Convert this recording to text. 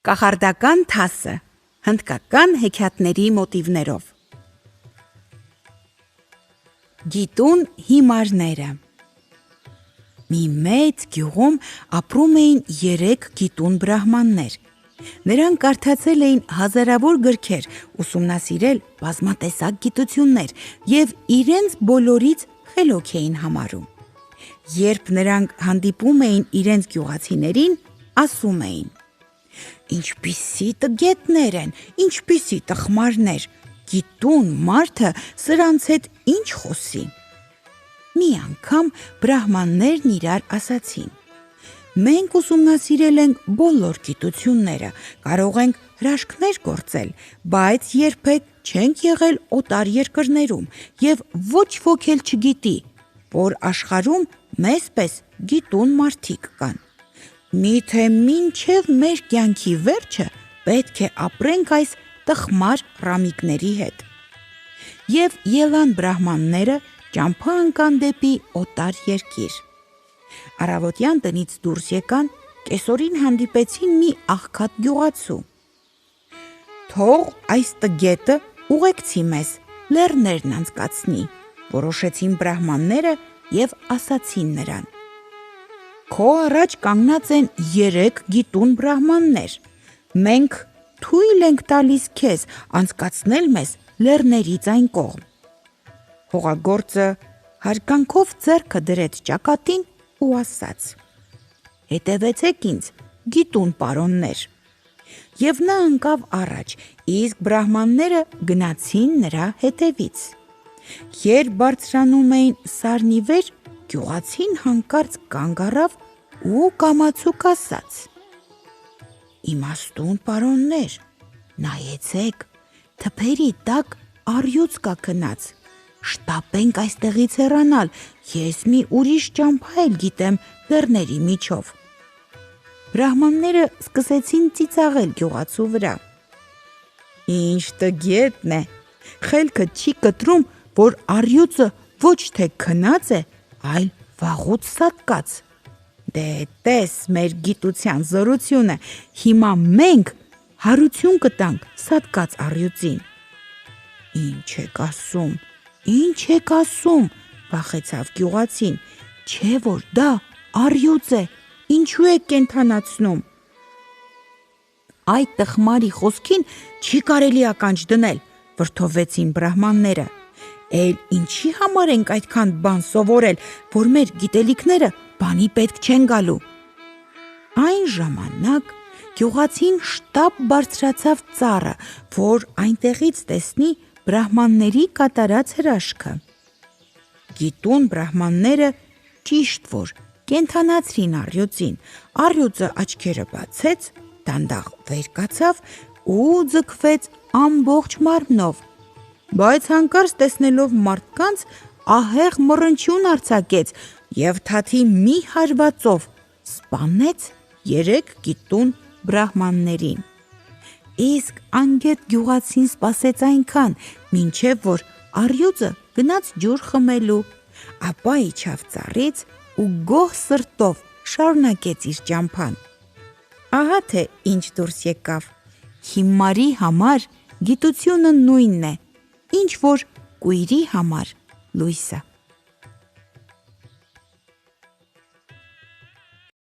Կախարդական թասը, հնդկական հեքիաթների մոտիվներով։ Գիտուն հիմարները։ Մի մեծ գյուղում ապրում էին 3 գիտուն բրահմաններ։ Նրանք կարդացել էին հազարավոր գրքեր, ուսումնասիրել բազմատեսակ գիտություններ և իրենց բոլորից խելոք էին համարում։ Երբ նրանք հանդիպում էին իրենց գյուղացիներին, ասում էին. «Ինչպիսի տգետներ են, ինչպիսի տխմարներ, գիտուն մարդը սրանց հետ ինչ խոսի»։ Մի անգամ բրահմաններն իրար ասացին. «Մենք ուսումնասիրել ենք բոլոր գիտությունները, կարող ենք հրաշքներ գործել, բայց երբեք չենք եղել օտար երկրներում և ոչ ոք էլ չգիտի, որ աշխարհում մեզ պես գիտուն մարդիկ կան։ Միթե մինչև մեր կյանքի վերջը պետք է ապրենք այս տխմար ռամիկների հետ»։ Եվ ելան բրահմանները ճամփա ընկան դեպի օտար երկիր։ Առավոտյան տնից դուրս եկան, կեսօրին հանդիպեցին մի աղքատ գյուղացու։ «Թող այս տգետը ուղեկցի մեզ, լեռներն անցկացնի», որոշեցին բրահմանները և ասացին նրան. «Քո առաջ կանգնած են 3 գիտուն բրահմաններ, մենք թույլ ենք տալիս քեզ անցկացնել մեզ լեռներից այն կողմ»։ Հողագործը հարգանքով ձեռքը դրեց ճակատին ու ասաց. «Հետևեցեք ինձ, գիտուն պարոններ»։ Եվ նա ընկավ առաջ, իսկ բրահմանները գնացին նրա հետևից։ Երբ բարձրանում էին սարնի վեր, գյուղացին հանկարծ կանգ առավ ու կամացուկ ասաց. «Իմաստուն պարոններ, նայեցեք, թփերի տակ առյուծ կա քնած, շտապենք այստեղից հեռանալ, ես մի ուրիշ ճամփա էլ գիտեմ լեռների միջով»։ Բրահմանները սկսեցին ծիծաղել գյուղացու վրա. «Ինչ տգետն է, խելքը չի կտրում, որ առյուծը ոչ թե քնած է, այլ վաղուց սատկած։ Դե տես մեր գիտության զորությունը, հիմա մենք հարություն կտանք սատկած առյուծին»։ Ինչ եք ասում, վախեցավ գյուղացին, չէ որ դա առյուծ է, ինչու եք կենդանացնում։ «Այդ տխմարի խոսքին չի կարելի ականջ դնել», վրդովվեցին բրահմանները։ «Էլ ինչի համար ենք այդքան բան սովորել, որ մեր գիտելիքները բանի պետք չեն գալու»։ Այն ժամանակ գյուղացին շտապ բարձրացավ ծառը, որ այնտեղից տեսնի բրահմանների կատարած հրաշքը։ Գիտուն բրահմանները ճիշտ որ կենդանացրին առյուծին, առյուծը աչքերը բացեց, դանդաղ վեր կացավ ու ձգվեց ամբողջ մարմնով, բայց հանկարծ տեսնելով մարդկանց, ահեղ մռնչյուն արձակեց և թաթի մի հարվածով սպանեց 3 գիտուն բրահմաններին։ Իսկ անգետ գյուղացին սպասեց այնքան, մինչև որ առյուծը գնաց ջուր խմելու, ապա իջավ ծառից ու գոհ սրտով շարունակեց իր ճամփան։ Ահա թե ինչ դուրս եկավ. հիմարի համար գիտությունը նույնն է, ինչ որ կույրի համար լույսը։